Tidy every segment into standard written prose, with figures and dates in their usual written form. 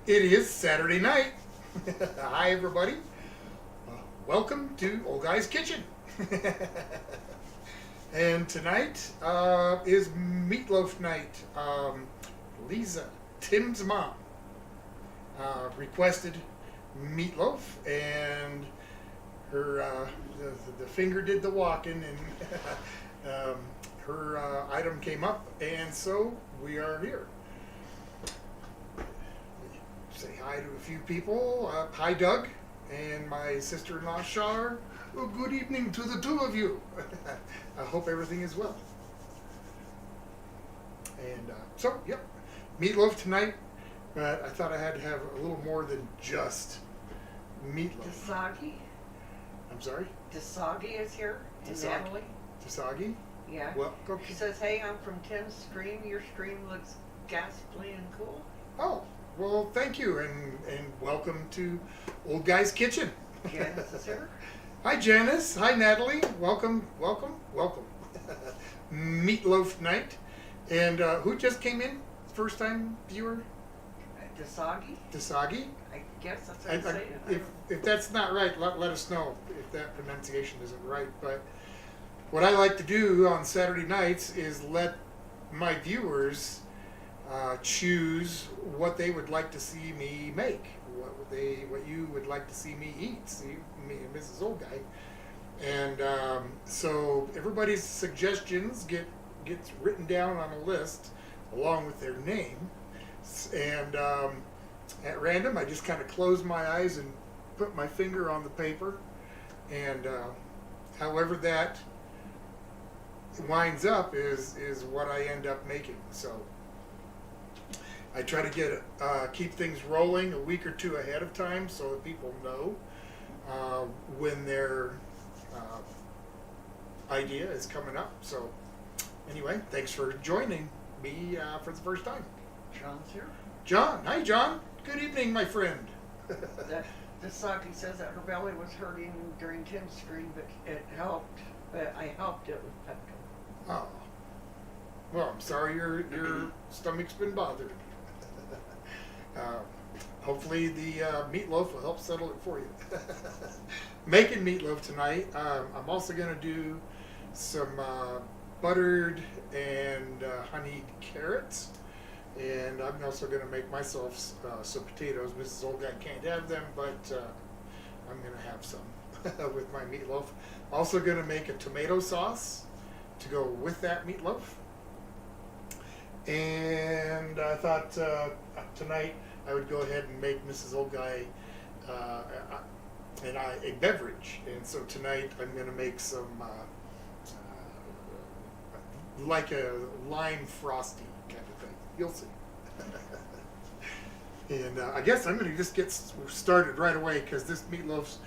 It is Saturday night. Hi, everybody. Welcome to Old Guy's Kitchen. And tonight is Meatloaf night. Lisa, Tim's mom, requested meatloaf, and her the finger did the walking, and her item came up, and so we are here. Say hi to a few people. Hi, Doug, and my sister-in-law, Shar. Oh, good evening to the two of you. I hope everything is well. And yep, meatloaf tonight, but I thought I had to have a little more than just meatloaf. Dasagi. I'm sorry? Dasagi is here. And Dasagi. Natalie. Tasagi? Yeah. Well, okay. She says, hey, I'm from Tim's stream. Your stream looks ghastly and cool. Oh, well, thank you, and welcome to Old Guy's Kitchen. Janice is here. Hi, Janice. Hi, Natalie. Welcome. Meatloaf night. And who just came in? First time viewer? Dasagi. Dasagi? I guess that's how you say it. If that's not right, let us know if that pronunciation isn't right. But what I like to do on Saturday nights is let my viewers choose what they would like to see me make, what you would like to see me eat, see me and Mrs. Old Guy, and so everybody's suggestions gets written down on a list along with their name, and at random I just kind of close my eyes and put my finger on the paper, and however that winds up is what I end up making. So I try to keep things rolling a week or two ahead of time so that people know when their idea is coming up. So anyway, thanks for joining me for the first time. John's here. John, hi John. Good evening, my friend. Dasagi says that her belly was hurting during Tim's stream, but it helped. But I helped it with Pepto. Oh, well, I'm sorry your stomach's been bothered. Hopefully the meatloaf will help settle it for you. Making meatloaf tonight. I'm also going to do some buttered and honeyed carrots. And I'm also going to make myself some potatoes. Mrs. Old Guy can't have them, but I'm going to have some with my meatloaf. Also going to make a tomato sauce to go with that meatloaf. And I thought tonight I would go ahead and make Mrs. Old Guy and I a beverage. And so tonight I'm going to make some like a lime frosty kind of thing. You'll see. And I guess I'm going to just get started right away because this meatloaf's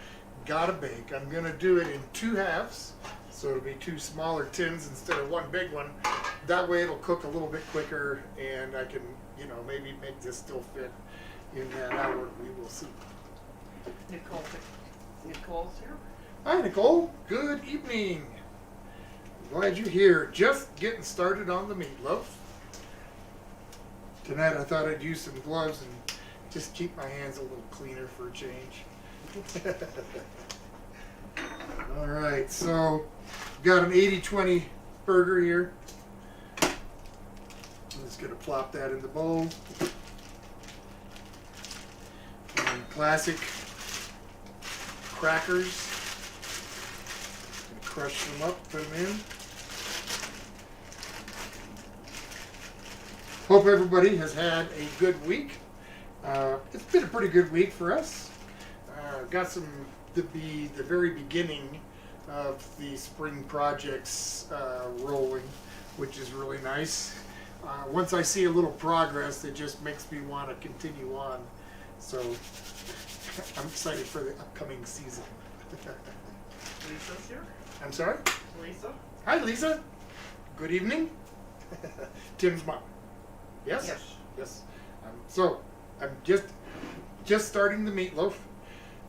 got to bake. I'm going to do it in two halves. So it'll be two smaller tins instead of one big one. That way it'll cook a little bit quicker, and I can, maybe make this still fit in that hour. We will see. Nicole's here. Hi, Nicole. Good evening. Glad you're here. Just getting started on the meatloaf. Tonight I thought I'd use some gloves and just keep my hands a little cleaner for a change. All right, so got an 80-20 burger here. I'm just going to plop that in the bowl. And classic crackers. Gonna crush them up, put them in. Hope everybody has had a good week. It's been a pretty good week for us. Got some the very beginning of the spring projects rolling, which is really nice. Once I see a little progress, it just makes me want to continue on. So I'm excited for the upcoming season. Lisa's here. I'm sorry? Lisa. Hi, Lisa. Good evening. Tim's mom. Yes? Yes. So I'm just starting the meatloaf.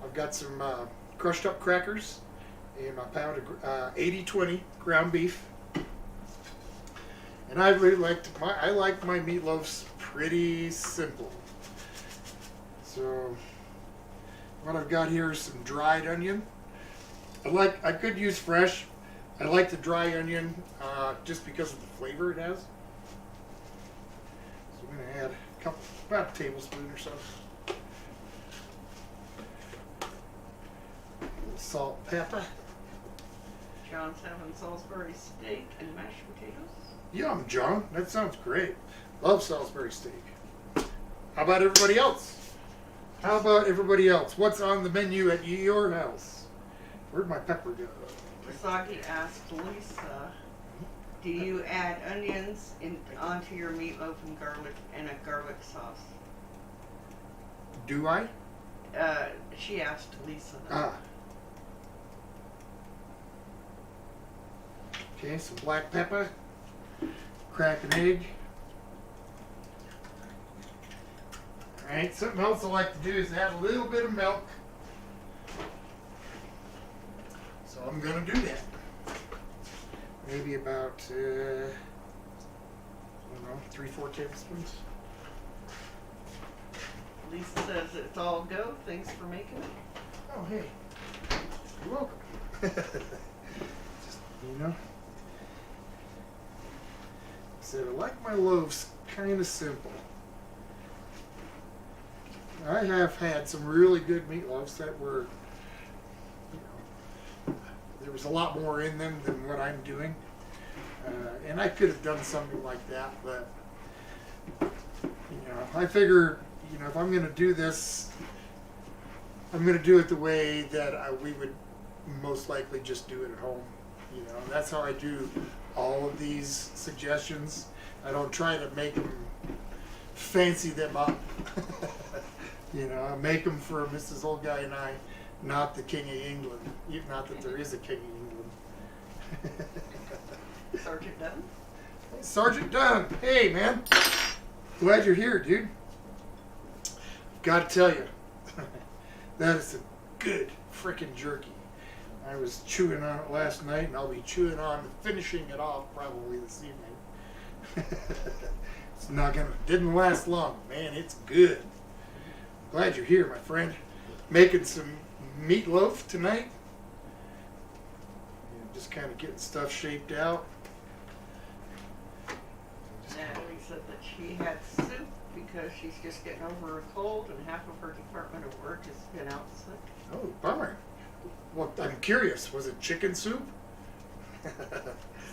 I've got some crushed up crackers and my pound of 80-20 ground beef. And I really like my meatloafs pretty simple. So what I've got here is some dried onion. I could use fresh. I like the dry onion just because of the flavor it has. So I'm going to add about a tablespoon or so. A little salt, pepper. John's having Salisbury steak and mashed potatoes. Yum, John. That sounds great. Love Salisbury steak. How about everybody else? How about everybody else? What's on the menu at your house? Where'd my pepper go? Saki asked Lisa, do you add onions onto your meatloaf and garlic and a garlic sauce? Do I? She asked Lisa that. Ah. Okay, some black pepper. Crack an egg. Alright, something else I like to do is add a little bit of milk. So I'm going to do that. Maybe about, I don't know, 3-4 tablespoons. Lisa says it's all go. Thanks for making it. Oh, hey. You're welcome. Just, you know. So I like my loaves kind of simple. I have had some really good meatloaves that were, you know, there was a lot more in them than what I'm doing. And I could have done something like that, but, you know, I figure, you know, if I'm going to do this, I'm going to do it the way that we would most likely just do it at home. You know, and that's how I do all of these suggestions. I don't try to make them fancy them up. You know, I make them for Mrs. Old Guy and I, not the King of England. Not that there is a King of England. Sergeant Dunn? Sergeant Dunn, hey man, glad you're here, dude. Got to tell you, that is a good freaking jerky. I was chewing on it last night, and I'll be chewing on finishing it off probably this evening. It's not gonna, didn't last long, man. It's good. Glad you're here, my friend. Making some meatloaf tonight. Yeah, just kind of getting stuff shaped out. Natalie said that she had soup because she's just getting over a cold and half of her department of work has been out sick. Oh, bummer. Well, I'm curious. Was it chicken soup?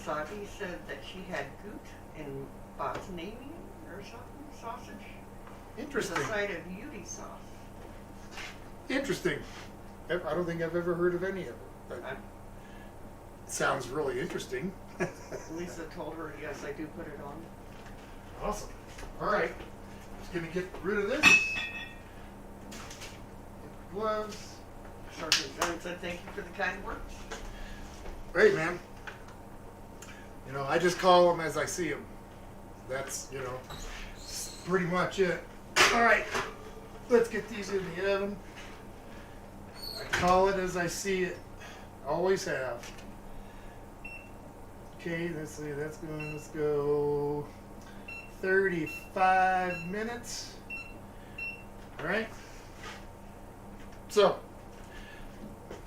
Sadi said that she had gout and Bosnian or something, sausage. Interesting. With a side of Udi sauce. Interesting. I don't think I've ever heard of any of it. But it sounds really interesting. Lisa told her, yes, I do put it on. Awesome. All right. Just going to get rid of this. Get the gloves. Sergeant Dunn said thank you for the kind words. Great, man. You know, I just call them as I see them. That's, you know, pretty much it. All right. Let's get these in the oven. I call it as I see it. Always have. Okay, let's see. Let's go 35 minutes. All right. So,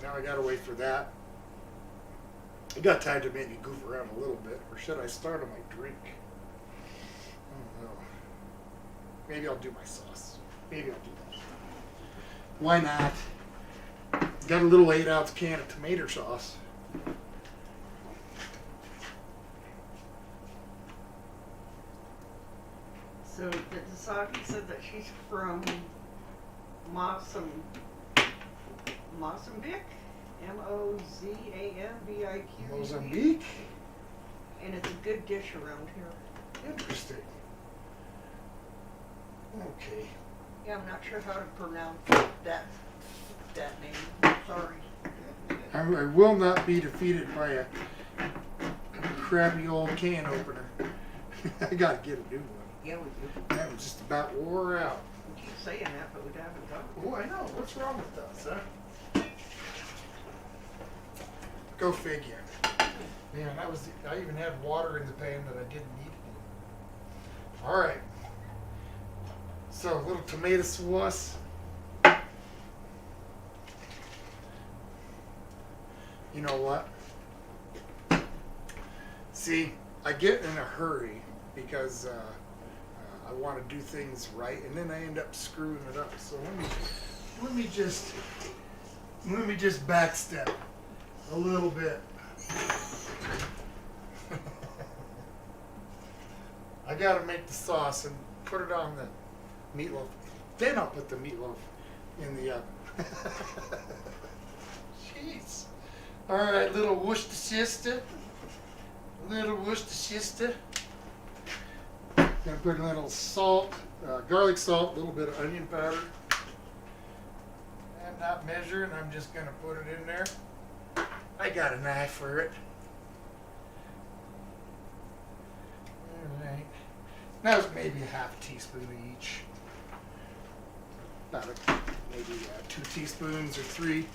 now I gotta wait for that. I got time to maybe goof around a little bit, or should I start on my drink? I don't know. Maybe I'll do my sauce. Maybe I'll do that. Why not? Got a little 8-ounce can of tomato sauce. So Saki said that she's from Mozambique, Mozambique, Mozambique? and it's a good dish around here. Interesting. Okay. Yeah, I'm not sure how to pronounce that name. Sorry. I will not be defeated by a crappy old can opener. I gotta get a new one. Yeah, we do. That was just about wore out. We keep saying that, but we haven't done it. Oh, I know. What's wrong with us, huh? Go figure. Man, I even had water in the pan that I didn't need anymore. All right. So, a little tomato sauce. You know what? See, I get in a hurry because I want to do things right, and then I end up screwing it up. So let me just backstep a little bit. I gotta make the sauce and put it on the meatloaf. Then I'll put the meatloaf in the oven. Jeez. All right, little Worcestershire. Little Worcestershire. Gonna put a little salt, garlic salt, a little bit of onion powder. I'm not measuring, I'm just gonna put it in there. I got a knife for it. Alright. That was maybe a half teaspoon each. About maybe 2 teaspoons or 3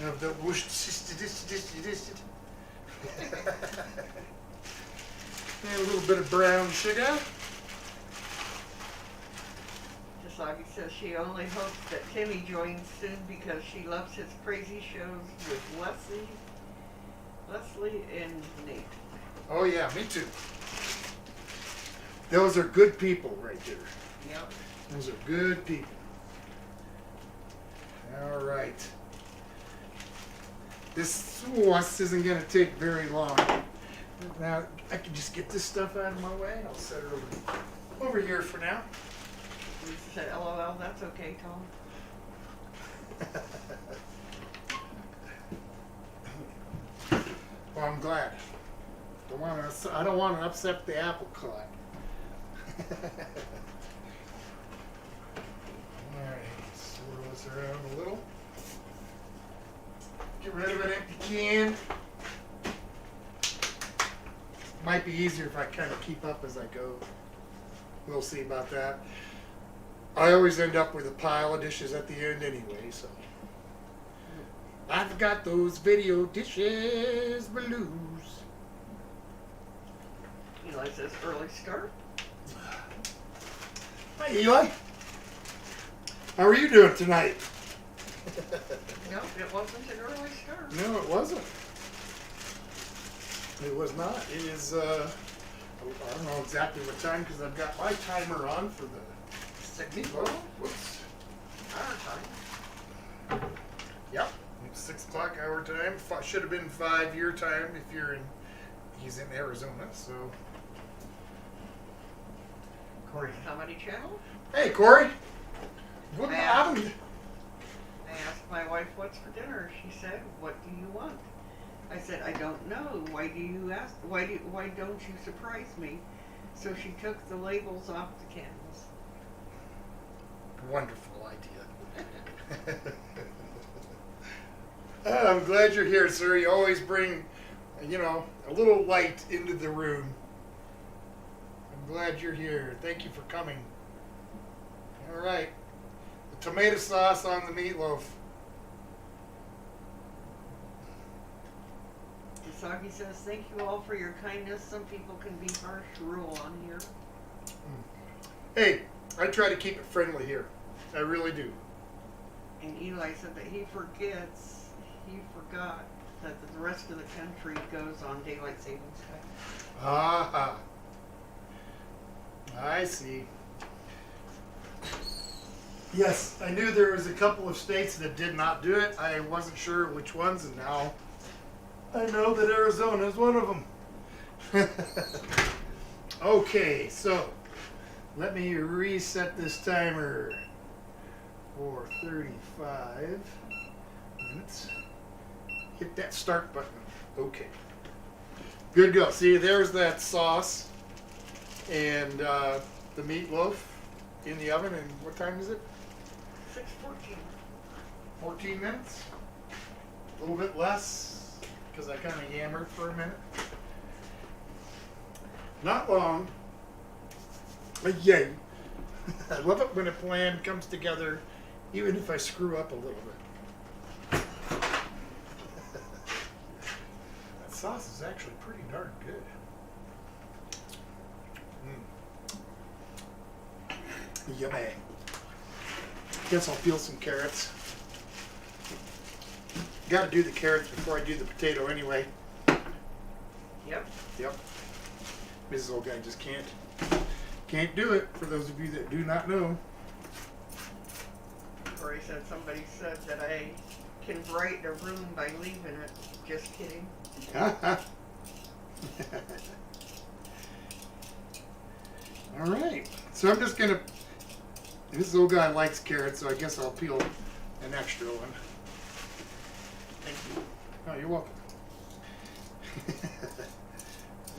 of the Worcestershire. And a little bit of brown sugar. Sagi says she only hopes that Timmy joins soon because she loves his crazy shows with Leslie and Nate. Oh yeah, me too. Those are good people right there. Yep. Those are good people. All right. This sauce isn't going to take very long. Now, I can just get this stuff out of my way. I'll set it over here for now. Lisa said, LOL, that's okay, Tom. Well, I'm glad. I don't want to upset the apple cart. Alright, swirl this around a little. Get rid of an empty can. Might be easier if I kind of keep up as I go. We'll see about that. I always end up with a pile of dishes at the end anyway, so. I've got those video dishes blues. Eli says, early start. Hi, Eli. How are you doing tonight? No, it wasn't an early start. No, it wasn't. It was not. It is, I don't know exactly what time because I've got my timer on for the 6 o'clock. Whoops. Our time. Yep. It's 6 o'clock our time. Should have been 5 your time if you're in, he's in Arizona, so. Corey. Comedy Channel. Hey, Corey. What happened? I asked my wife what's for dinner. She said, "What do you want?" I said, "I don't know. Why do you ask? Why don't you surprise me?" So she took the labels off the cans. Wonderful idea. I'm glad you're here, sir. You always bring, a little light into the room. I'm glad you're here. Thank you for coming. All right. The tomato sauce on the meatloaf. Sagi says, "Thank you all for your kindness. Some people can be harsh rule on here." Hey, I try to keep it friendly here. I really do. And Eli said that he forgot that the rest of the country goes on daylight savings time. Ah, I see. Yes, I knew there was a couple of states that did not do it. I wasn't sure which ones, and now I know that Arizona is one of them. Okay, so let me reset this timer for 35 minutes. Hit that start button. Okay. Good go. See, there's that sauce and the meatloaf in the oven. And what time is it? 6:14. 14 minutes. A little bit less because I kind of yammered for a minute. Not long. But yay. I love it when a plan comes together, even if I screw up a little bit. That sauce is actually pretty darn good. Yummy. Guess I'll peel some carrots. got to do the carrots before I do the potato anyway. Yep. Yep. Mrs. Old Guy just can't do it. For those of you that do not know. Or he said somebody said that I can brighten a room by leaving it. Just kidding. All right. So I'm just gonna. Mrs. Old Guy likes carrots, so I guess I'll peel an extra one. Thank you. Oh, you're welcome.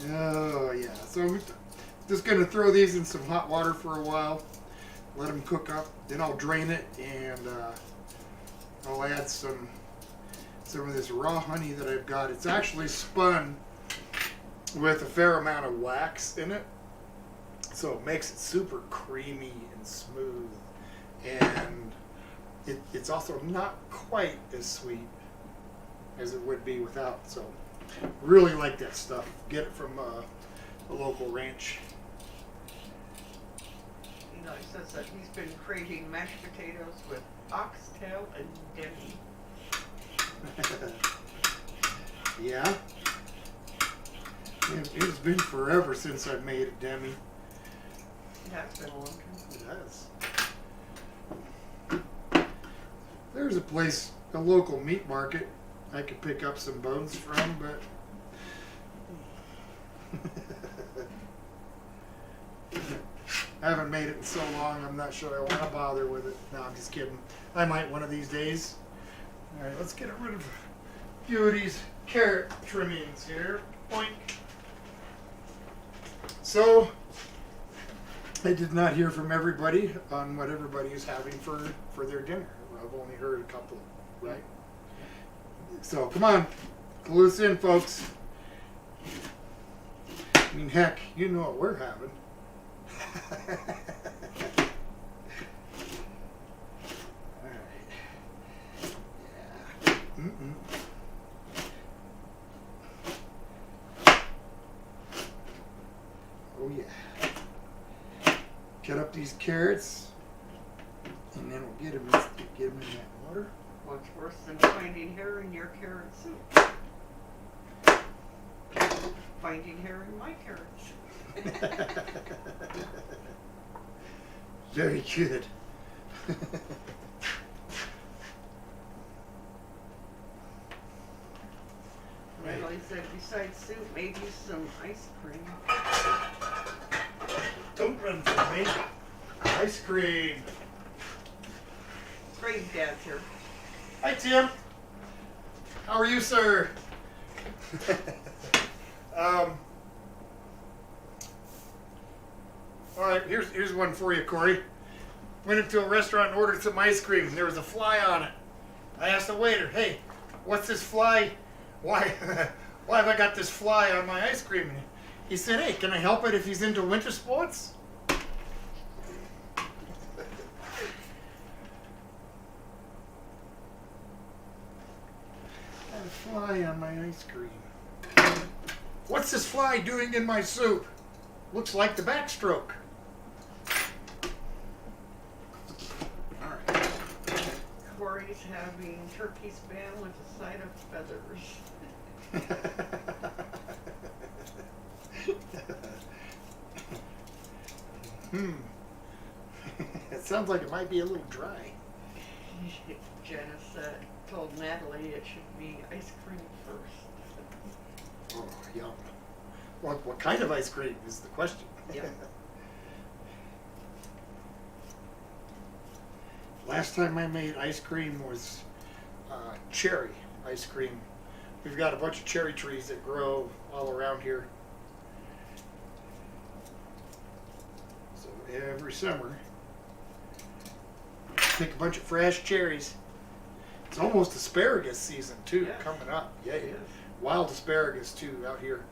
Oh yeah. So I'm just gonna throw these in some hot water for a while. Let them cook up. Then I'll drain it and I'll add some of this raw honey that I've got. It's actually spun with a fair amount of wax in it, so it makes it super creamy and smooth, and it's also not quite as sweet as it would be without. So really like that stuff. Get it from a local ranch. You know, he says that he's been craving mashed potatoes with oxtail and demi. Yeah. It's been forever since I've made a demi. That's been a long time. It has. There's a place, a local meat market, I could pick up some bones from, but I haven't made it in so long, I'm not sure I want to bother with it. No, I'm just kidding. I might one of these days. All right, let's get rid of a few of these carrot trimmings here. Boink. So, I did not hear from everybody on what everybody is having for their dinner. I've only heard a couple, right? So, come on. Clue us in, folks. I mean, heck, you know what we're having. Alright. Yeah. Mm-mm. Oh, yeah. Cut up these carrots, and then we'll get them in that water. What's worse than finding hair in your carrot soup? Finding hair in my carrots. Very good. Well, he said besides soup, maybe some ice cream. Don't run from me. Ice cream. Great dad's here. Hi, Tim. How are you, sir? All right, here's one for you, Corey. Went into a restaurant and ordered some ice cream. There was a fly on it. I asked the waiter, "Hey, what's this fly? Why have I got this fly on my ice cream?" And he said, "Hey, can I help it if he's into winter sports?" Got a fly on my ice cream. What's this fly doing in my soup? Looks like the backstroke. All right. Corey's having turkey spam with a side of feathers. It sounds like it might be a little dry. Janice told Natalie it should be ice cream first. Oh, yum. What kind of ice cream is the question? Yeah. Last time I made ice cream was cherry ice cream. We've got a bunch of cherry trees that grow all around here. So every summer, pick a bunch of fresh cherries. It's almost asparagus season too, Yes. coming up. Yeah, It yeah. is. Wild asparagus too out here.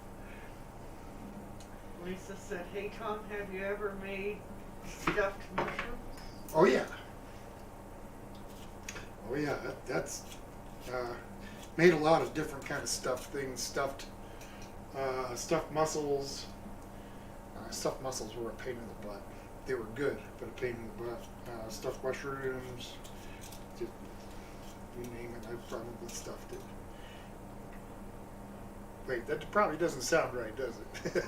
Lisa said, "Hey Tom, have you ever made stuffed mushrooms?" Oh yeah. Oh yeah, that's made a lot of different kind of stuffed things. Stuffed mussels. Stuffed mussels were a pain in the butt. They were good, but a pain in the butt. Stuffed mushrooms. Just You name it, I've probably stuffed it. Wait, that probably doesn't sound right, does it?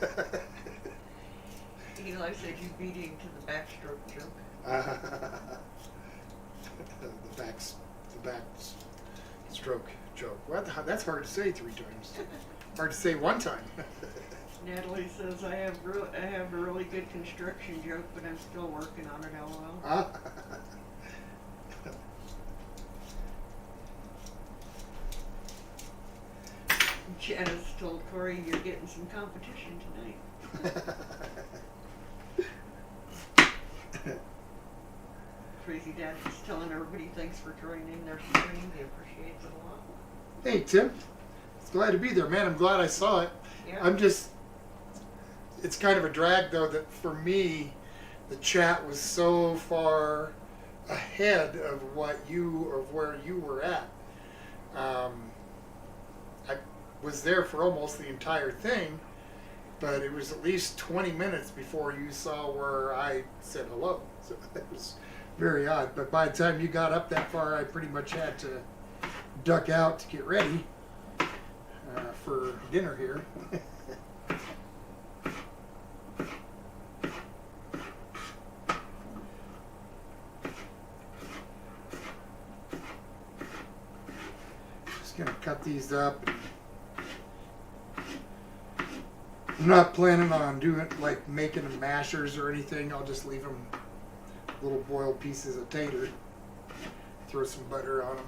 Eli said you beat him to the backstroke joke. The back stroke joke. What? That's hard to say 3 times. Hard to say 1 time. Natalie says I have a really good construction joke, but I'm still working on it. LOL. Janice told Corey you're getting some competition tonight. Crazy Dad is telling everybody thanks for joining their stream. He appreciates it a lot. Hey Tim, it's glad to be there, man. I'm glad I saw it. Yeah. It's kind of a drag though that for me, the chat was so far ahead of where you were at. I was there for almost the entire thing, but it was at least 20 minutes before you saw where I said hello. So it was very odd. But by the time you got up that far, I pretty much had to duck out to get ready for dinner here. Just gonna cut these up. I'm not planning on doing like making them mashers or anything. I'll just leave them little boiled pieces of tater. Throw some butter on them.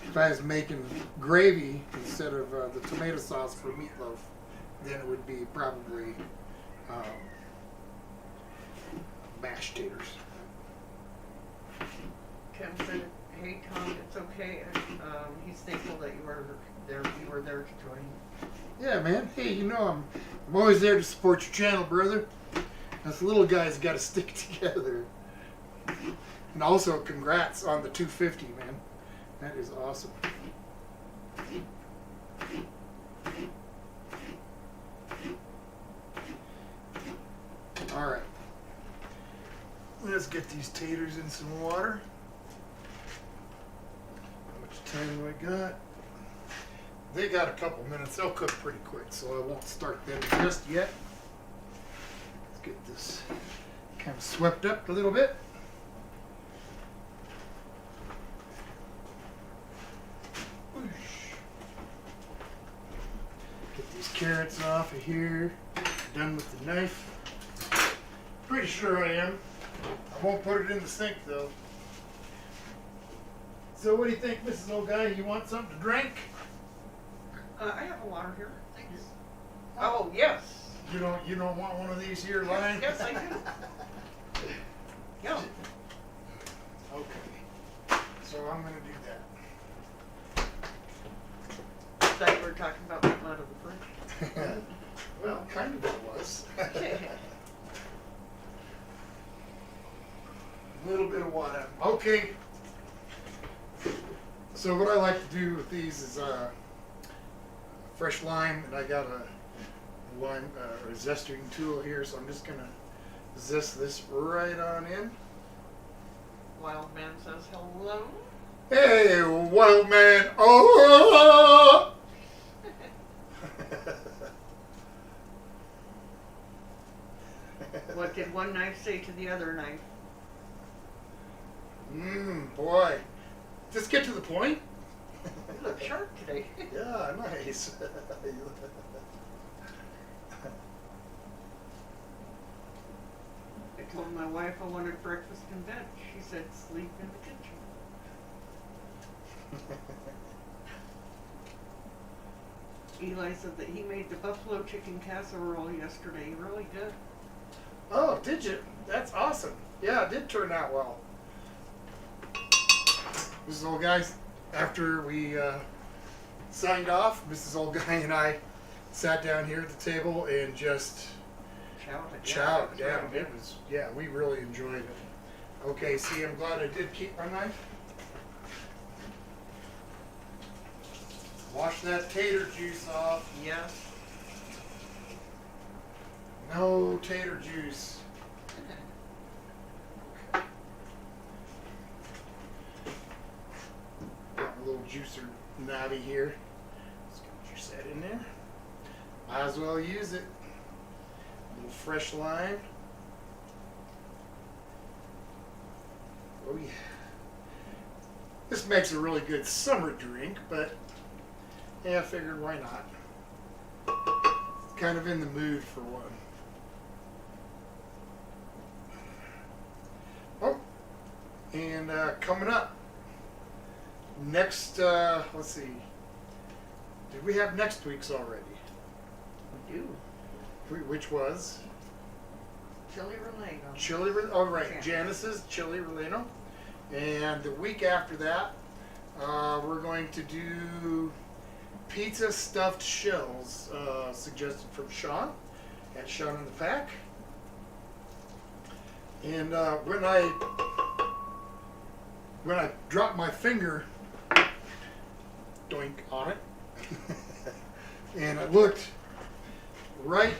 If I was making gravy instead of the tomato sauce for meatloaf, then it would be probably mashed taters. Tim said, "Hey Tom, it's okay. He's thankful that you were there. You were there to join." Yeah, man. Hey, you know I'm always there to support your channel, brother. Us little guys got to stick together. And also, congrats on the 250, man. That is awesome. All right. Let's get these taters in some water. How much time do I got? They got a couple minutes. They'll cook pretty quick, so I won't start them just yet. Let's get this kind of swept up a little bit. Get these carrots off of here. Done with the knife. Pretty sure I am. I won't put it in the sink though. So what do you think, Mrs. Old Guy? You want something to drink? I have a water here. Thanks. Oh yes. You don't want one of these here lying? Yes, I do. Yeah. Okay. So I'm gonna do that. I thought you were talking about the out of the fridge. Well, kind of it was. A little bit of water. Okay. So what I like to do with these is fresh lime, and I got a lime or zesting tool here, so I'm just gonna zest this right on in. Wild Man says hello. Hey, wild man! Oh! What did one knife say to the other knife? Boy. Just get to the point. You look sharp today. Yeah, nice. I told my wife I wanted breakfast in bed. She said sleep in the kitchen. Eli said that he made the buffalo chicken casserole yesterday. Really good. Oh, did you? That's awesome. Yeah, it did turn out well. Mrs. Old Guy, after we signed off, Mrs. Old Guy and I sat down here at the table and just chowed down. It was, yeah, we really enjoyed it. Okay, see, I'm glad I did keep my knife. Wash that tater juice off. Yes. No tater juice. juicer knobby here. Just gonna juice that in there. Might as well use it. A little fresh lime. Oh yeah. This makes a really good summer drink, but yeah, I figured why not. Kind of in the mood for one. Oh, and coming up next, let's see. Did we have next week's already? We do. Which was? Chili Relleno. Chili, oh right, Janice's Chili Relleno. And the week after that, we're going to do pizza stuffed shells, suggested from Sean, at Sean in the Pack. And when I dropped my finger, doink, on it, and I looked right,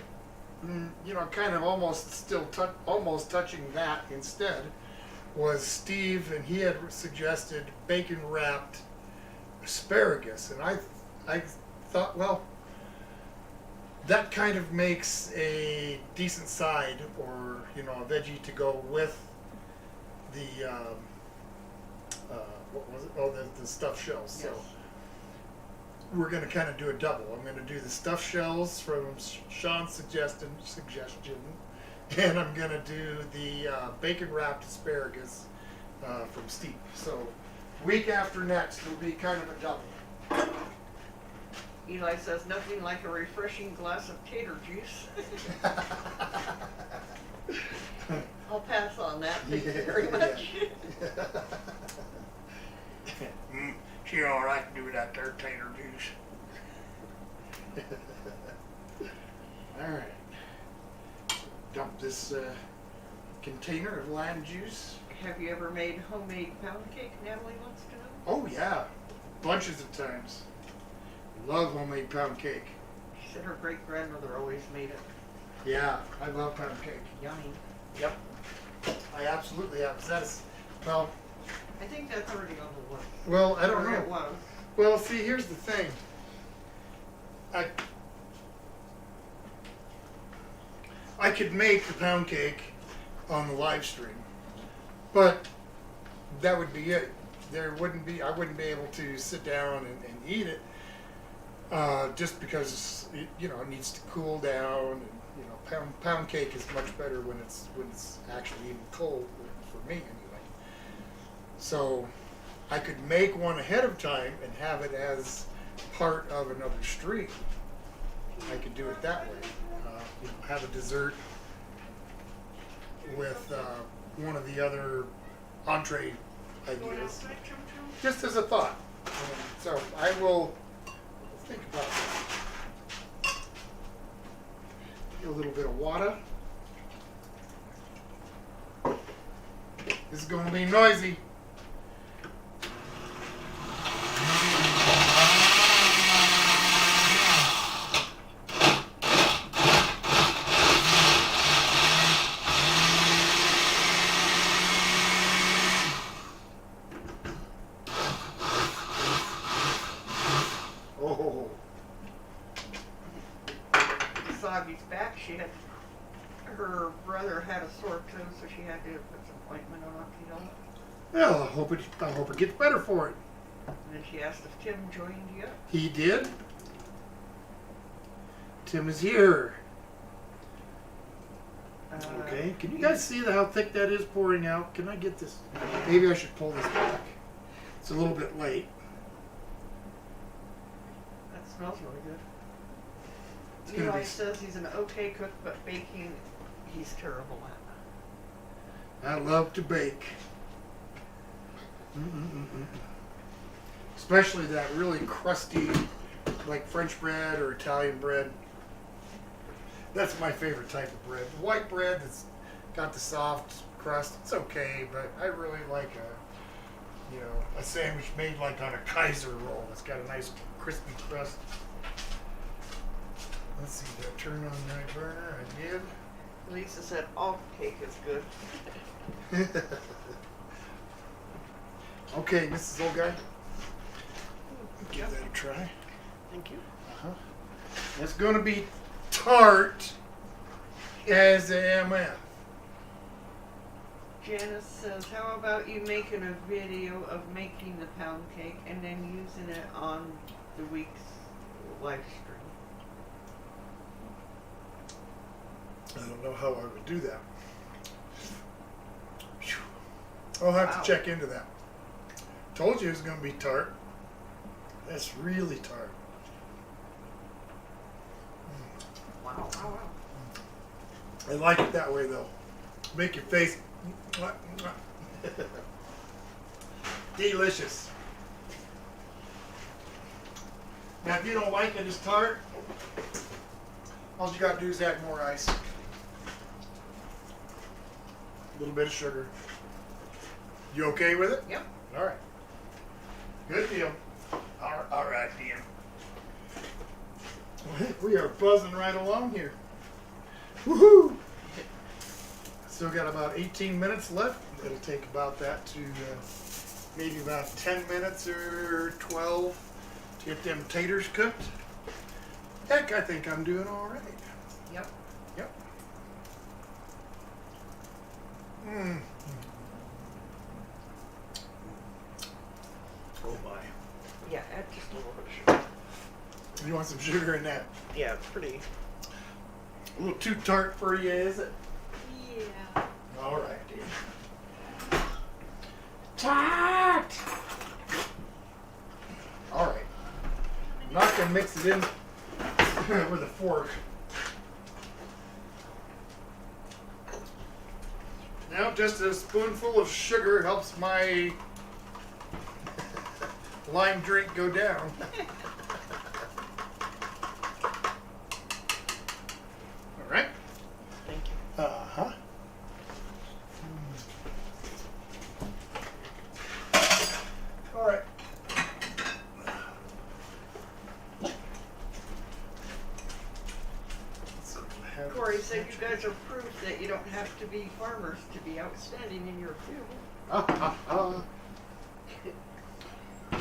kind of almost still almost touching that instead, was Steve, and he had suggested bacon wrapped asparagus, and I thought, well, that kind of makes a decent side, or a veggie to go with the what was it? Oh, the stuffed shells. Yes. So we're going to kind of do a double. I'm going to do the stuffed shells from Sean's suggestion, and I'm going to do the bacon wrapped asparagus from Steve. So week after next will be kind of a double. Eli says nothing like a refreshing glass of tater juice. I'll pass on that. Thank you very much. She all right to do that there tater juice. All right. Dump this container of lime juice. Have you ever made homemade pound cake? Natalie wants to know. Oh yeah, bunches of times. Love homemade pound cake. She said her great grandmother always made it. Yeah, I love pound cake. Yummy. Yep. I absolutely have. Well, I think that's already on the list. well, I don't Or know. it was. Well, see, here's the thing. I could make the pound cake on the live stream, but that would be it. I wouldn't be able to sit down and eat it, just because it needs to cool down. And pound cake is much better when it's actually even cold, for me anyway. So I could make one ahead of time and have it as part of another stream. I could do it that way. Have a dessert with one of the other entree ideas, just as a thought. So I will think about that. Get a little bit of water. This is going to be noisy. Oh. Sagi's back. Her brother had a sore toe, so she had to put some ointment on it. Well, I hope it gets better for it. And then she asked if Tim joined you. He did. Tim is here. Okay. Can you guys see how thick that is pouring out? Can I get this? Maybe I should pull this back. It's a little bit late. That smells really good. It's gonna Eli be- says he's an okay cook, but baking, he's terrible at. I love to bake. Mm-mm-mm-mm. Especially that really crusty, like French bread or Italian bread. That's my favorite type of bread. The white bread that's got the soft crust, it's okay, but I really like a sandwich made like on a Kaiser roll. It's got a nice crispy crust. Let's see, did I turn on my burner? I did. Lisa said all cake is good. Okay, Mrs. Old Guy. Give Yep. that a try. Thank you. Uh-huh. It's going to be tart as a man. Janice says, how about you making a video of making the pound cake and then using it on the week's live stream? I don't know how I would do that. Phew. I'll have Wow. to check into that. Told you it was going to be tart. That's really tart. Wow, wow, wow. I like it that way, though. Make your face delicious. Now, if you don't like it as tart, all you got to do is add more ice. A little bit of sugar. You okay with it? Yep. All right. Good deal. All right, dear. We are buzzing right along here. Woohoo! Still got about 18 minutes left. It'll take about that to maybe about 10 minutes or 12 to get them taters cooked. Heck, I think I'm doing all right. Yep. Yep. Mm. Oh my. Yeah, add just a little bit of sugar. You want some sugar in that? Yeah, it's pretty. A little too tart for you, is it? Yeah. All right, dear. Tart! All right. I'm not going to mix it in with a fork. Now, just a spoonful of sugar helps my lime drink go down. All right. Thank you. Uh-huh. All right. Corey said you guys are proof that you don't have to be farmers to be outstanding in your field.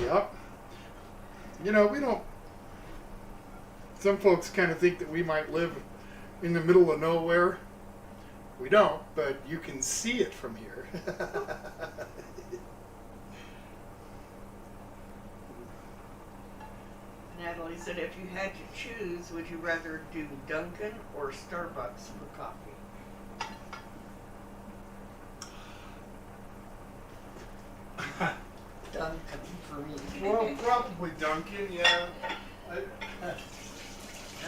Yep. You know, we don't. Some folks kind of think that we might live in the middle of nowhere. We don't, but you can see it from here. Natalie said, if you had to choose, would you rather do Dunkin' or Starbucks for coffee? Dunkin' for me. Well, probably Dunkin', yeah. I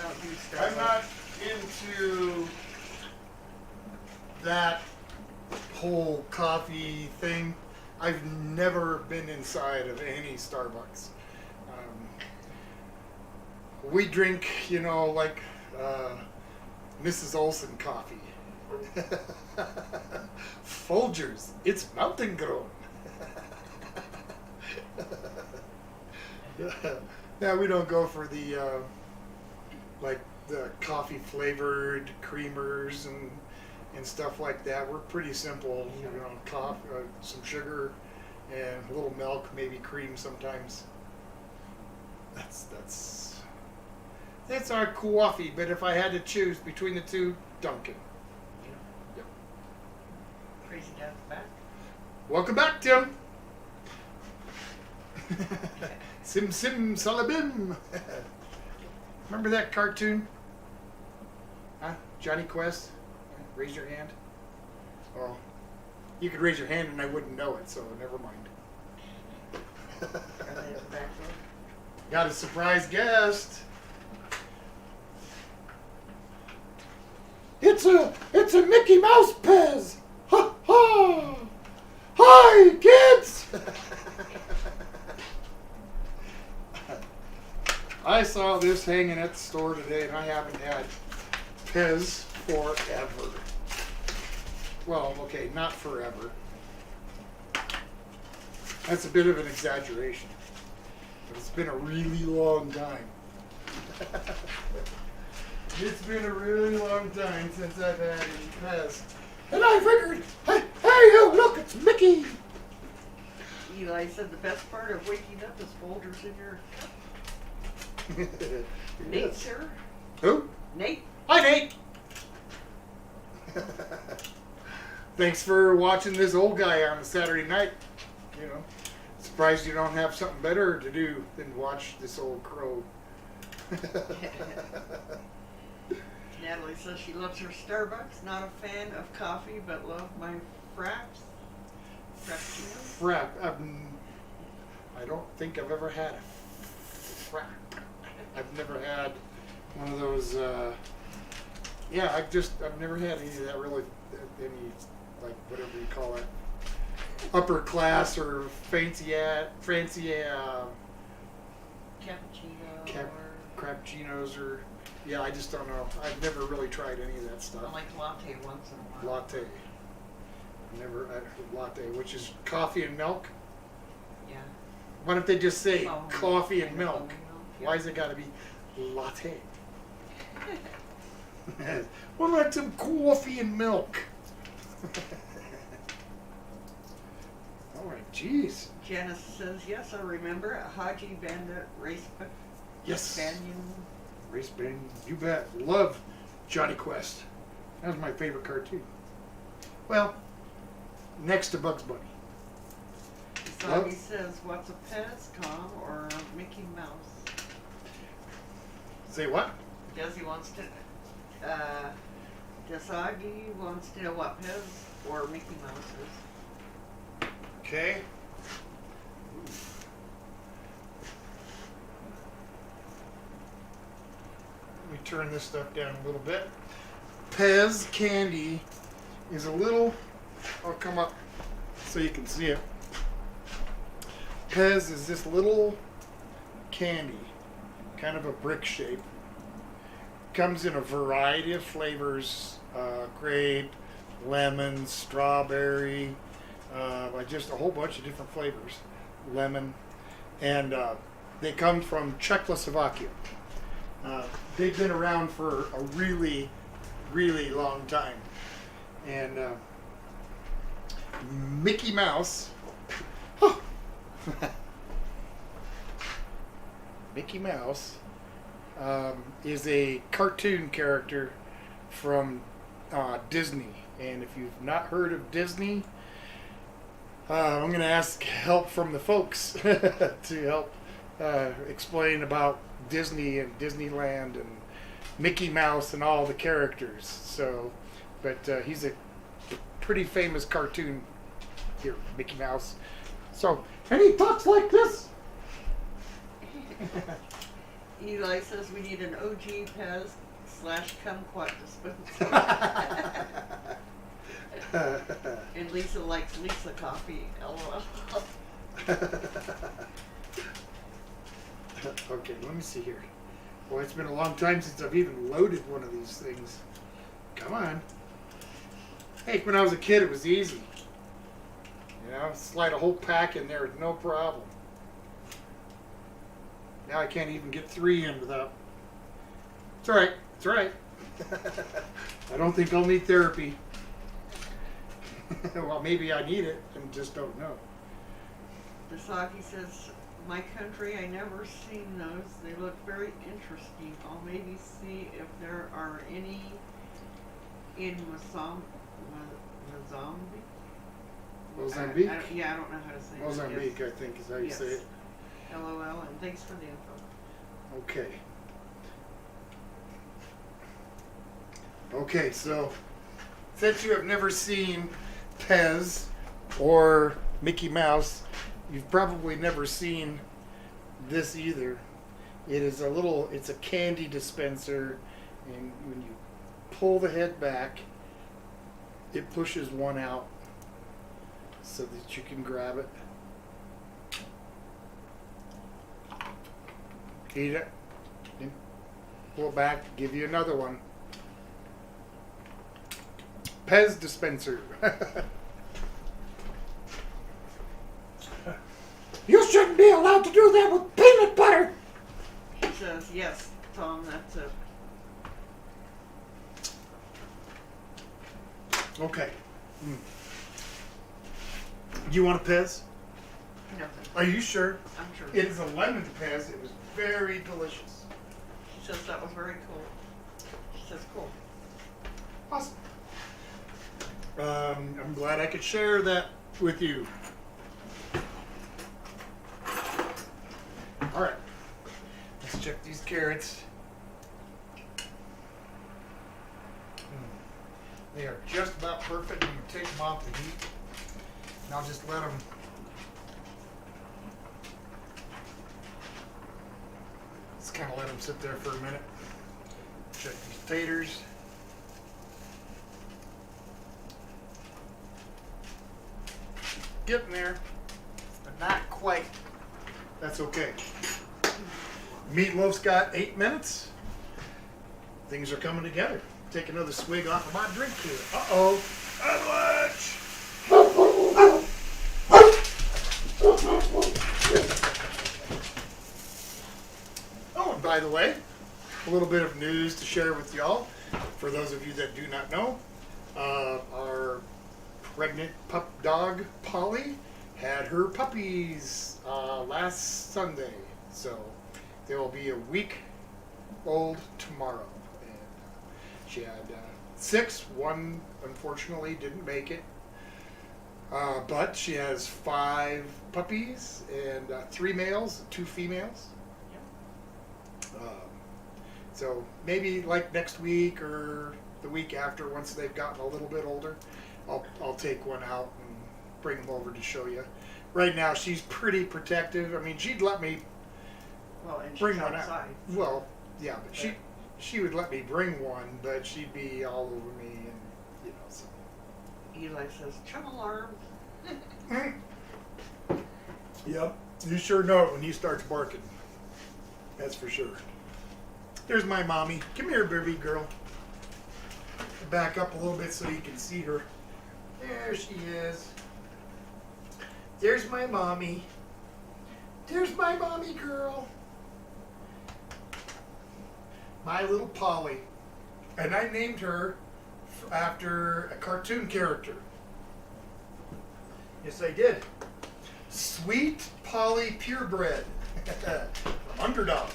don't do Starbucks. I'm not into that whole coffee thing. I've never been inside of any Starbucks. We drink, you know, like Mrs. Olson coffee. Folgers, it's mountain grown. Now we don't go for the like the coffee flavored creamers and stuff like that. We're pretty simple, you know, coffee, some sugar, and a little milk, maybe cream sometimes. That's our coffee. But if I had to choose between the two, Dunkin'. Yep. Crazy Dad's back. Welcome back, Tim. Sim Sim Salabim. Remember that cartoon? Huh? Johnny Quest? Raise your hand. Oh, you could raise your hand and I wouldn't know it, so never mind. Got a surprise guest. It's a Mickey Mouse Pez. Ha ha! Hi, kids. I saw this hanging at the store today, and I haven't had Pez forever. Well, okay, not forever. That's a bit of an exaggeration. But it's been a really long time. It's been a really long time since I've had any Pez. And I figured, hey, you, look, it's Mickey. Eli said the best part of waking up is Folgers in your cup. Yes. Nate, sir? Who? Nate? Hi, Nate. Thanks for watching this old guy on a Saturday night. You know, surprised you don't have something better to do than watch this old crow. Natalie says she loves her Starbucks. Not a fan of coffee, but love my fraps. Frappuccinos. Frap. I don't think I've ever had a frap. I've never had one of those. Yeah, I've never had any of that really. Any, like, whatever you call it, upper class or fancy Cappuccino. cappuccinos or, yeah, I just don't know. I've never really tried any of that stuff. I like latte once in a while. Latte. Latte, which is coffee and milk. Yeah. Why don't they just say Foamy. coffee and Kind of milk? foamy milk, yeah. Why's it got to be latte? What about some coffee and milk? All right, jeez. Janice says, yes, I remember a Haji Bandit race Yes. banyan. Race band, you bet. Love Johnny Quest. That was my favorite cartoon. Well, next to Bugs Bunny. Soggy says, what's a Pez, Tom, or Mickey Mouse? Say what? Desi wants to, Desagi wants to know what Pez or Mickey Mouse is. Okay. Let me turn this stuff down a little bit. Pez candy is a little, I'll come up so you can see it. Pez is this little candy, kind of a brick shape. Comes in a variety of flavors, grape, lemon, strawberry, just a whole bunch of different flavors, lemon, and they come from Czechoslovakia. They've been around for a really, really long time. And Mickey Mouse, Mickey Mouse is a cartoon character from Disney. And if you've not heard of Disney, I'm going to ask help from the folks to help explain about Disney and Disneyland and Mickey Mouse and all the characters. So, but he's a pretty famous cartoon here, Mickey Mouse. So, and he talks like this. Eli says we need an OG Pez / kumquat dispenser. And Lisa likes Lisa coffee. LOL. Okay, let me see here. Boy, it's been a long time since I've even loaded one of these things. Come on. Hey, when I was a kid, it was easy. You know, slide a whole pack in there with no problem. Now I can't even get 3 in without. It's all right. It's all right. I don't think I'll need therapy. Well, maybe I need it and just don't know. Dasaki says, my country, I never seen those. They look very interesting. I'll maybe see if there are any in Mozambique? I don't know how to say it. Mozambique, I think is how you say it. LOL, and thanks for the info. Okay. Okay, so since you have never seen Pez or Mickey Mouse, you've probably never seen this either. It's a candy dispenser, and when you pull the head back, it pushes one out so that you can grab it. Eat it, then pull it back, give you another one. Pez dispenser. You shouldn't be allowed to do that with peanut butter. He says, yes, Tom, that's it. Okay. You want a Pez? nothing. Are you sure? I'm sure. It is a lemon pez. It was very delicious. She says that was very cool. She says cool. Awesome. I'm glad I could share that with you. All right. Let's check these carrots. They are just about perfect when you take them off the heat. And I'll just let them kind of let them sit there for a minute. Check these taters. Getting there, but not quite. That's okay. Meatloaf's got 8 minutes. Things are coming together. Take another swig off of my drink here. Uh-oh. Oh, and by the way, a little bit of news to share with y'all. For those of you that do not know, our pregnant pup dog, Polly, had her puppies last Sunday. So they will be a week old tomorrow. And she had 6. One, unfortunately, didn't make it. But she has 5 puppies and 3 males, 2 females. So maybe like next week or the week after, once they've gotten a little bit older, I'll take one out and bring them over to show you. Right now, she's pretty protective. I mean, she'd let me bring one out. Well, yeah, but she would let me bring one, but she'd be all over me, and you know. So. Eli says, "Chum alarm." Yep, you sure know it when he starts barking. That's for sure. There's my mommy. Come here, baby girl. Back up a little bit so you can see her. There she is. There's my mommy. There's my mommy girl. My little Polly. And I named her after a cartoon character. Yes, I did. Sweet Polly Purebred. From Underdog.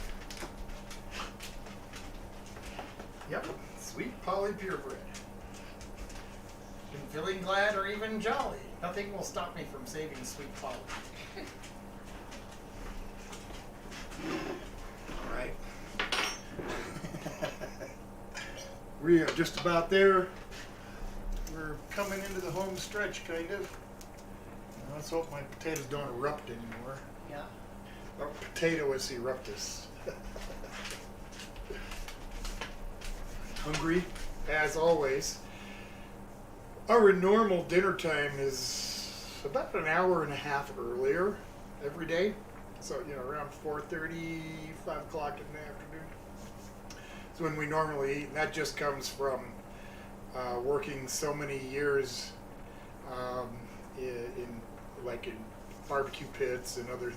Yep, Sweet Polly Purebred. Been feeling glad or even jolly. Nothing will stop me from saving Sweet Polly. All right. We are just about there. We're coming into the home stretch, kind of. Let's hope my potatoes don't erupt anymore. Yeah. Or Potatoes eruptus. Hungry, as always. Our normal dinner time is about an hour and a half earlier every day. So, you know, around 4:30, 5 o'clock in the afternoon. It's when we normally eat, and that just comes from working so many years in barbecue pits and other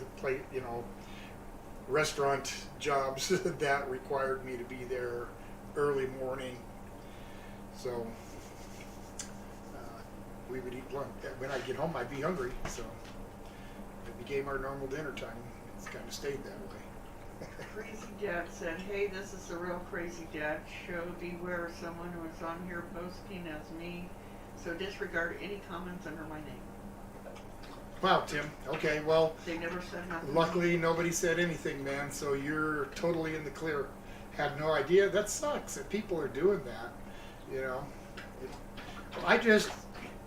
restaurant jobs that required me to be there early morning. So we would eat lunch. When I get home, I'd be hungry. So it became our normal dinner time. It's kind of stayed that way. Crazy Dad said, "Hey, this is the real Crazy Dad show. Beware someone who is on here posting as me. So disregard any comments under my name." Wow, Tim. Okay, well, They never said nothing. luckily nobody said anything, man. So you're totally in the clear. Had no idea. That sucks that people are doing that. You know, I just,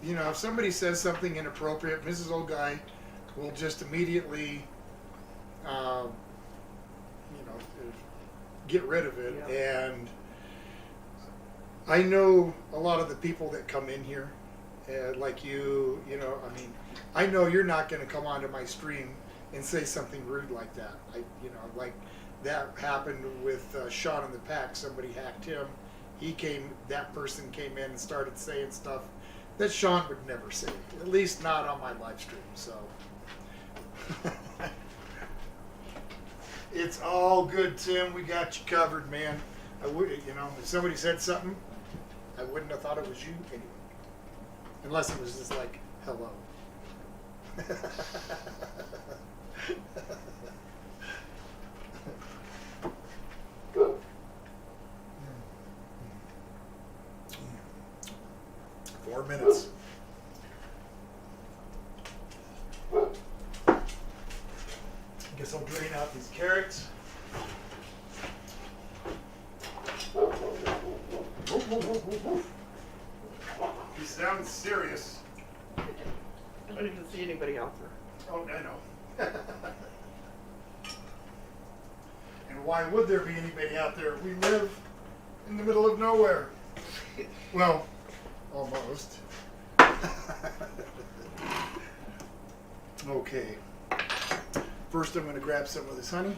if somebody says something inappropriate, Mrs. O'Guy will just immediately, get rid of it. Yeah. And I know a lot of the people that come in here, like you, I know you're not going to come onto my stream and say something rude like that. Like that happened with Sean in the Pack. Somebody hacked him. That person came in and started saying stuff that Sean would never say, at least not on my live stream. So it's all good, Tim. We got you covered, man. I would, if somebody said something, I wouldn't have thought it was you anyway, unless it was just like hello. Four minutes. Guess I'll drain out these carrots. He sounds serious. I don't even see anybody out there. Oh, I know. And why would there be anybody out there? We live in the middle of nowhere. Well, almost. Okay. First, I'm going to grab some of this honey.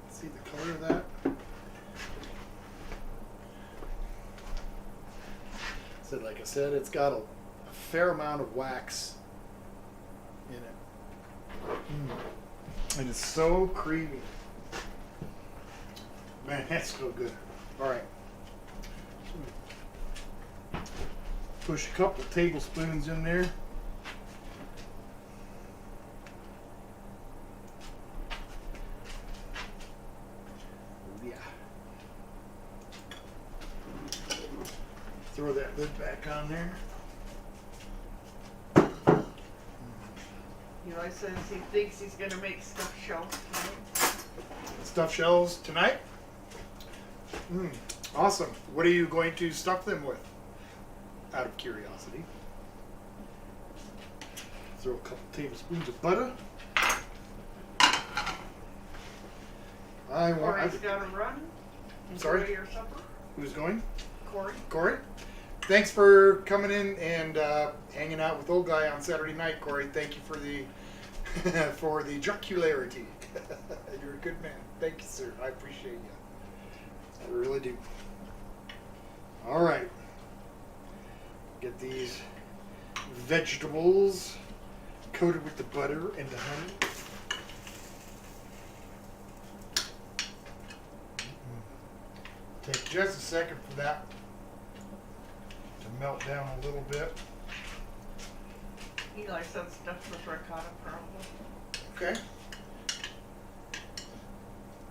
See the color of that? So like I said, it's got a fair amount of wax in it. And it's so creamy. Man, that's so good. All right. Push a couple tablespoons in there. Yeah. Throw that lid back on there. Eli says he thinks he's going to make stuffed shells tonight. Stuffed shells tonight? Awesome. What are you going to stuff them with? Out of curiosity. Throw a couple tablespoons of butter. Corey's got to run. Sorry? Enjoy your supper. Who's going? Corey. Corey? Thanks for coming in and hanging out with Old Guy on Saturday night, Corey. Thank you for the for the jocularity. You're a good man. Thank you, sir. I appreciate you. I really do. All right. Get these vegetables coated with the butter and the honey. Take just a second for that to melt down a little bit. Eli said stuffed with ricotta probably. Okay.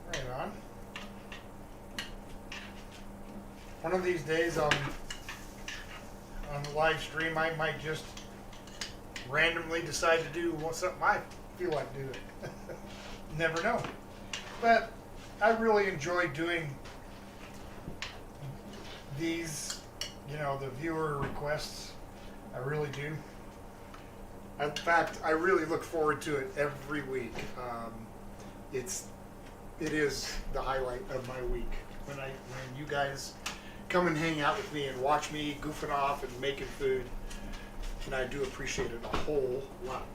Right on. One of these days on the live stream, I might just randomly decide to do something I feel like doing. Never know. But I really enjoy doing these, the viewer requests. I really do. In fact, I really look forward to it every week. It is the highlight of my week when you guys come and hang out with me and watch me goofing off and making food, and I do appreciate it a whole lot.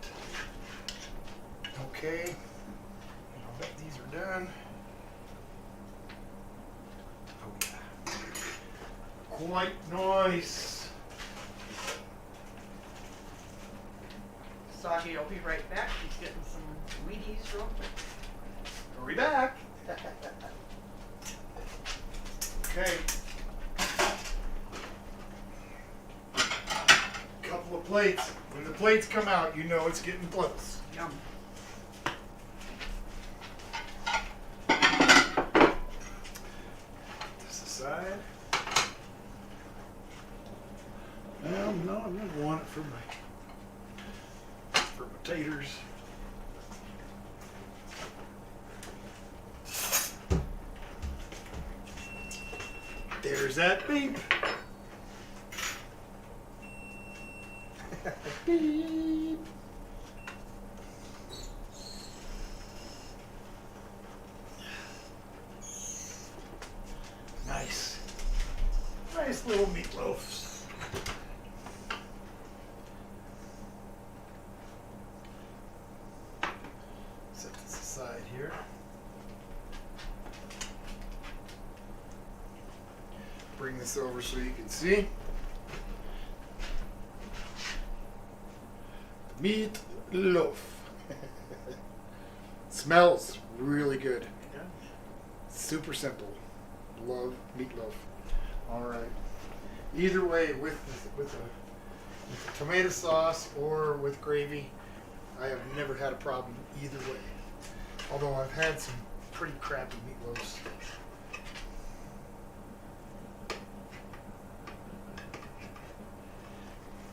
Okay, I'll bet these are done. Oh yeah, quite nice. Soggy will be right back. He's getting some Wheaties real quick. Hurry back. Okay. Couple of plates. When the plates come out, you know it's getting close. Yum. This aside. Well, no, I'm going to want it for taters. There's that beep. Beep. Nice. Nice little meatloafs. Set this aside here. Bring this over so you can see. Meatloaf. Smells really good. It does. Super simple. Love meatloaf. All right. Either way, with the tomato sauce or with gravy, I have never had a problem either way. Although I've had some pretty crappy meatloafs.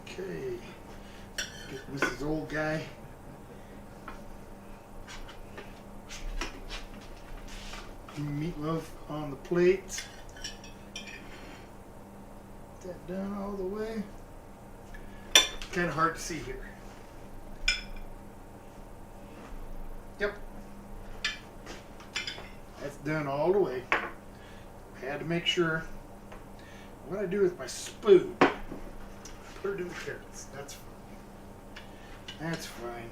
Okay. Get Mrs. Old Guy. Meatloaf on the plate. Get that done all the way. Kind of hard to see here. Yep. That's done all the way. Had to make sure. What I do with my spoon, put it in the carrots. That's fine. That's fine.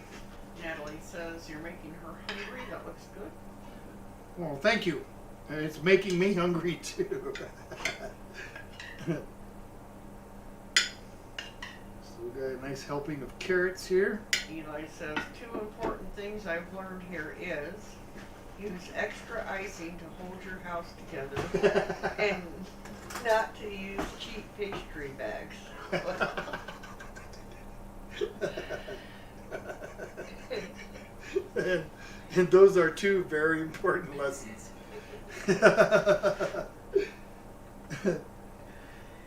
Natalie says you're making her hungry. That looks good. Well, thank you. It's making me hungry too. So we got a nice helping of carrots here. Eli says 2 important things I've learned here is use extra icing to hold your house together and not to use cheap pastry bags. And those are 2 very important lessons.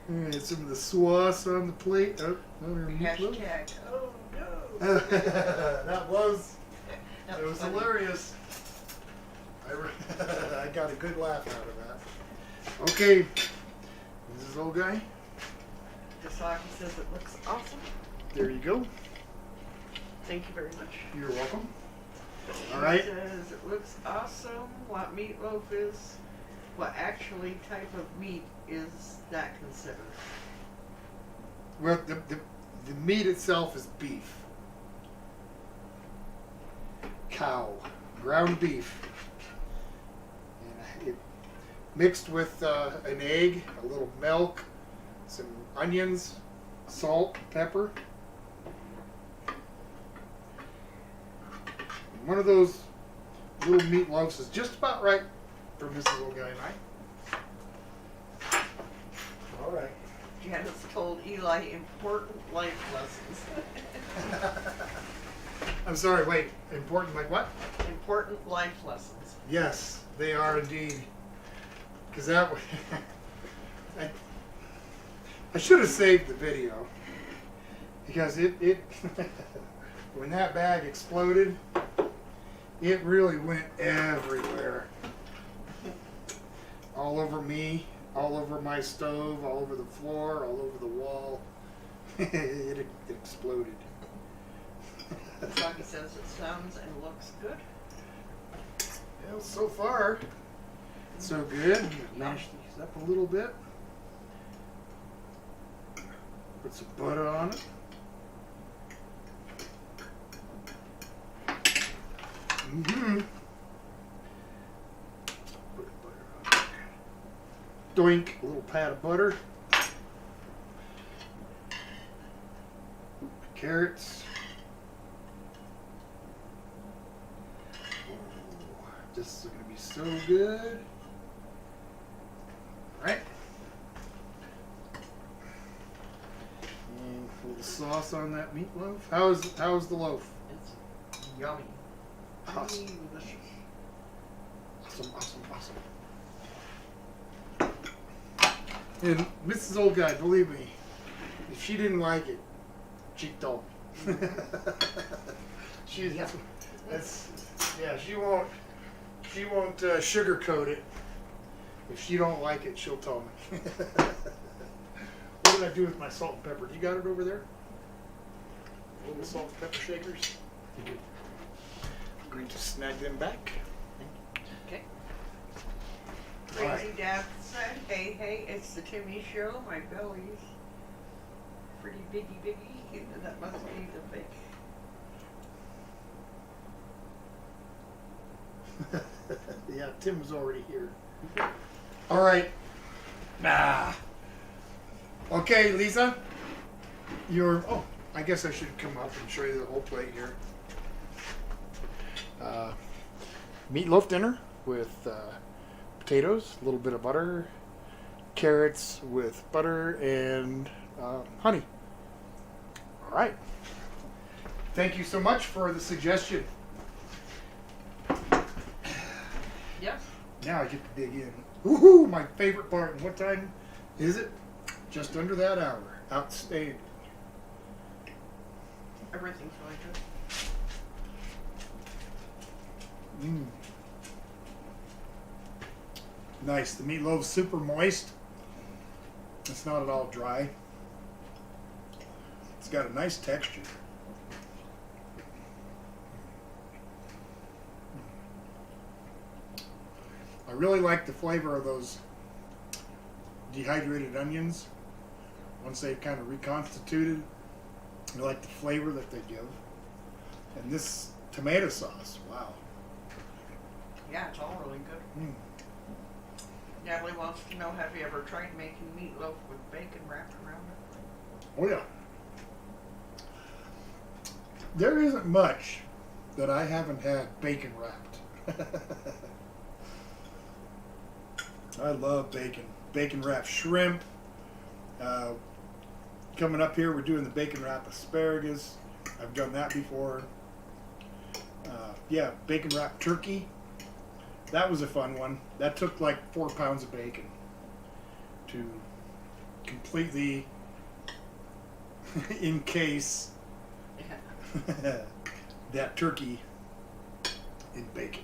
Alright, some of the sauce on the plate. Oh, Hashtag, oh no. That was funny. hilarious. I got a good laugh out of that. Okay, this is old guy. Dasaki says it looks awesome. There you go. Thank you very much. You're welcome. All He right. says it looks awesome. What meatloaf is? What actually type of meat is that considered? Well, the meat itself is beef. Cow. Ground beef. And it mixed with an egg, a little milk, some onions, salt, pepper. One of those little meatloaves is just about right for Mrs. Old Guy and I. All right. Janice told Eli important life lessons. I'm sorry, wait. Important like what? Important life lessons. Yes, they are indeed. Because that way, I should have saved the video. Because it when that bag exploded, it really went everywhere. All over me, all over my stove, all over the floor, all over the wall. It exploded. Dasaki says it sounds and looks good. Well, so far, so good. Mash these up a little bit. Put some butter on it. Mm-hmm. Put butter on it. Doink, a little pat of butter. Carrots. Oh, this is going to be so good. All right. And a little sauce on that meatloaf. How's the loaf? It's yummy. Awesome. Delicious. Awesome. And Mrs. Old Guy, believe me, if she didn't like it, she'd tell me. Yep. She won't sugarcoat it. If she don't like it, she'll tell me. What did I do with my salt and pepper? You got it over there? Little salt and pepper shakers. I'm going to snag them back. Okay. All right. Crazy Dad said, hey, it's the Timmy Show. My belly's pretty biggie. That must be the fake. Yeah, Tim was already here. All right. Okay, Lisa. I guess I should come up and show you the whole plate here. meatloaf dinner with potatoes, a little bit of butter, carrots with butter, and honey. All right. Thank you so much for the suggestion. Yes. Now I get to dig in. Woohoo! My favorite part. And what time is it? Just under that hour. Outstanding. Everything's really good. Mm. Nice. The meatloaf's super moist. It's not at all dry. It's got a nice texture. I really like the flavor of those dehydrated onions once they've kind of reconstituted. I like the flavor that they give. And this tomato sauce, wow. Yeah, it's all really good. Mm. Natalie wants to know, have you ever tried making meatloaf with bacon wrapped around it? Oh yeah. There isn't much that I haven't had bacon wrapped. I love bacon. Bacon wrapped shrimp. Coming up here, we're doing the bacon wrapped asparagus. I've done that before. Yeah, bacon wrapped turkey. That was a fun one. That took like 4 pounds of bacon to completely encase that turkey in bacon.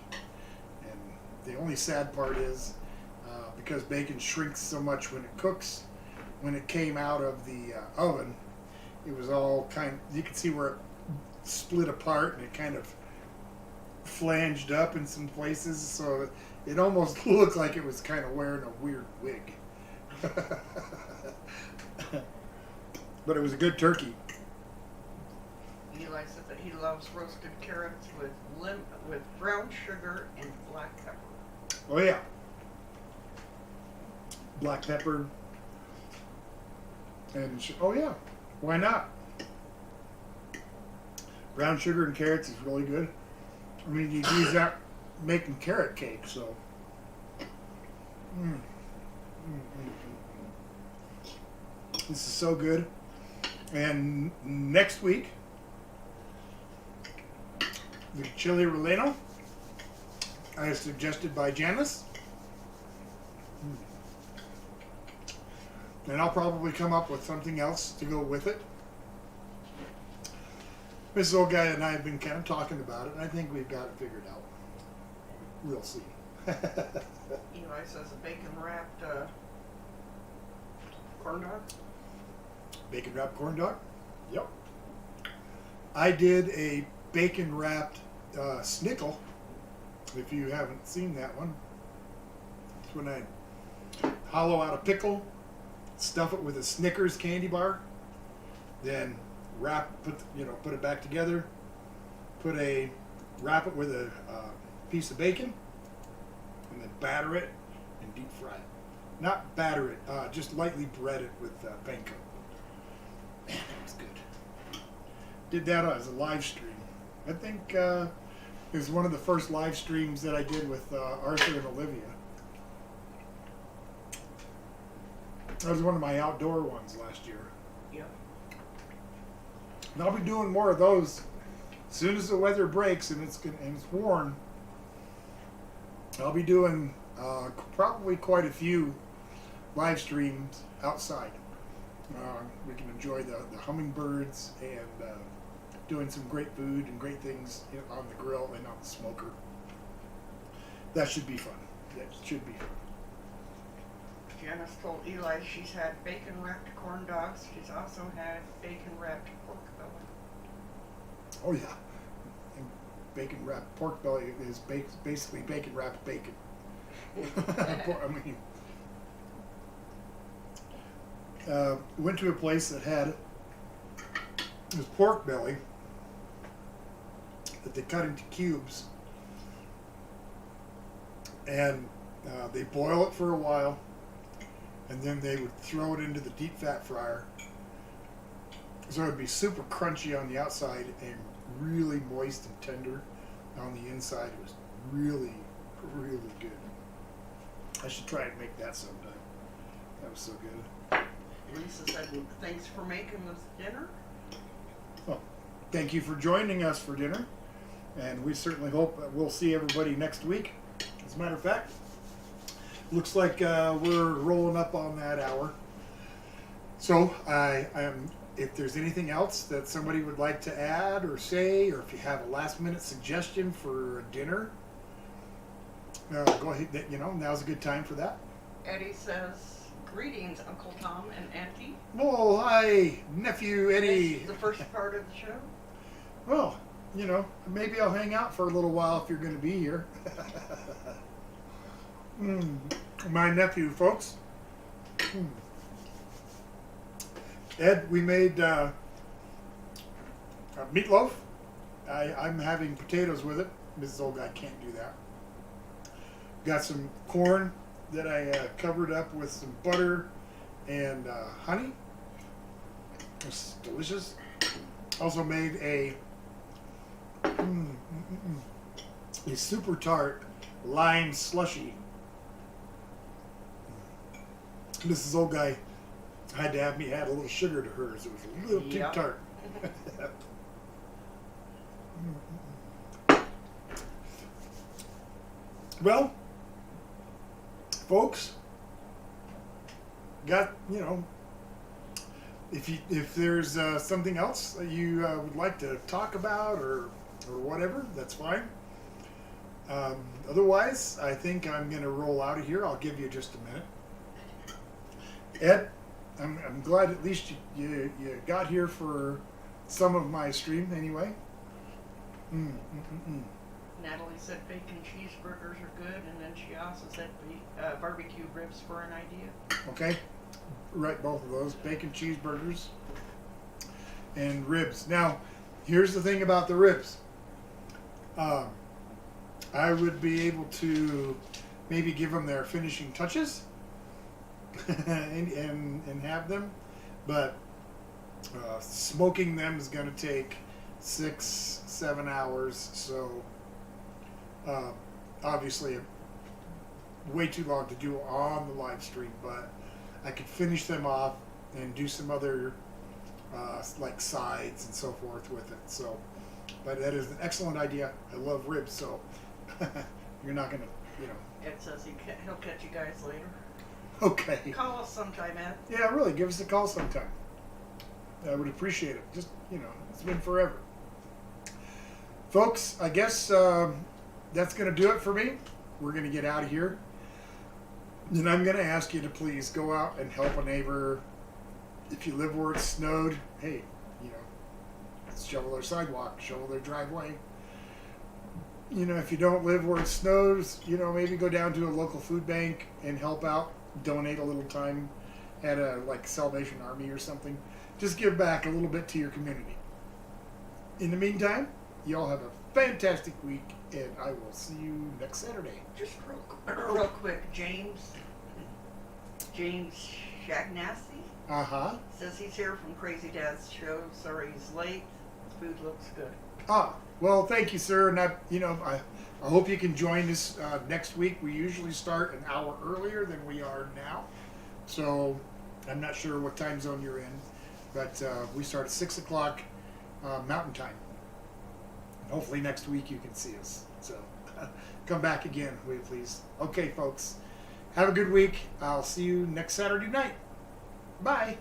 And the only sad part is because bacon shrinks so much when it cooks, when it came out of the oven, it was all you could see where it split apart and it kind of flanged up in some places, so it almost looked like it was kind of wearing a weird wig. But it was a good turkey. Eli said that he loves roasted carrots with brown sugar and black pepper. Oh yeah. Black pepper. And oh yeah, why not? Brown sugar and carrots is really good. I mean, you use that making carrot cake, so. This is so good. And next week, the chili relleno, as suggested by Janice. And I'll probably come up with something else to go with it. Mrs. Old Guy and I have been kind of talking about it, and I think we've got it figured out. We'll see. Eli says a bacon wrapped corn dog. Bacon wrapped corn dog? Yep. I did a bacon wrapped snickle. If you haven't seen that one, it's when I hollow out a pickle, stuff it with a Snickers candy bar, then put it back together, wrap it with a piece of bacon, and then batter it and deep fry it. Not batter it, just lightly bread it with panko. Man, that was good. Did that as a live stream. I think it was one of the first live streams that I did with Arthur and Olivia. That was one of my outdoor ones last year. Yeah. And I'll be doing more of those as soon as the weather breaks and it's warm. I'll be doing probably quite a few live streams outside. We can enjoy the hummingbirds and doing some great food and great things on the grill and on the smoker. That should be fun. That should be fun. Janice told Eli she's had bacon wrapped corn dogs. She's also had bacon wrapped pork belly. Oh yeah. And bacon wrapped pork belly is basically bacon wrapped bacon. I mean, went to a place that had this pork belly that they cut into cubes, and they boil it for a while, and then they would throw it into the deep fat fryer. So it would be super crunchy on the outside and really moist and tender on the inside. It was really, really good. I should try and make that sometime. That was so good. Lisa said, thanks for making us dinner. Well, thank you for joining us for dinner, and we certainly hope that we'll see everybody next week. As a matter of fact, looks like we're rolling up on that hour. So I am. If there's anything else that somebody would like to add or say, or if you have a last-minute suggestion for a dinner, go ahead. Now's a good time for that. Eddie says, greetings, Uncle Tom and Auntie. Well, hi, nephew Eddie. This is the first part of the show. Well, maybe I'll hang out for a little while if you're going to be here. My nephew, folks. Ed, we made meatloaf. I'm having potatoes with it. Mrs. Old Guy can't do that. Got some corn that I covered up with some butter and honey. It's delicious. Also made a super tart lime slushy. Mrs. Old Guy had to have me add a little sugar to hers. It was a little too tart. Well, folks, if there's something else that you would like to talk about or whatever, that's fine. Otherwise, I think I'm going to roll out of here. I'll give you just a minute. Ed, I'm glad at least you got here for some of my stream anyway. Natalie said bacon cheeseburgers are good, and then she also said barbecue ribs for an idea. Okay, right, both of those, bacon cheeseburgers and ribs. Now, here's the thing about the ribs. I would be able to maybe give them their finishing touches and have them, but smoking them is going to take 6-7 hours, so obviously way too long to do on the live stream, but I could finish them off and do some other like sides and so forth with it. So, but that is an excellent idea. I love ribs, so you're not gonna, Ed says he'll catch you guys later. Okay. Call us sometime, Ed. Yeah, really, give us a call sometime. I would appreciate it. Just, it's been forever. Folks, I guess that's going to do it for me. We're going to get out of here. And I'm going to ask you to please go out and help a neighbor. If you live where it snowed, hey, shovel their sidewalk, shovel their driveway. If you don't live where it snows, maybe go down to a local food bank and help out. Donate a little time at a Salvation Army or something. Just give back a little bit to your community. In the meantime, you all have a fantastic week, and I will see you next Saturday. Just real quick, James Shagnassi says he's here from Crazy Dad's show. Sorry he's late. Food looks good. Well, thank you, sir. And I hope you can join us next week. We usually start an hour earlier than we are now. So I'm not sure what time zone you're in, but we start at 6 o'clock Mountain Time. And hopefully next week you can see us. So come back again, will you please? Okay, folks. Have a good week. I'll see you next Saturday night. Bye.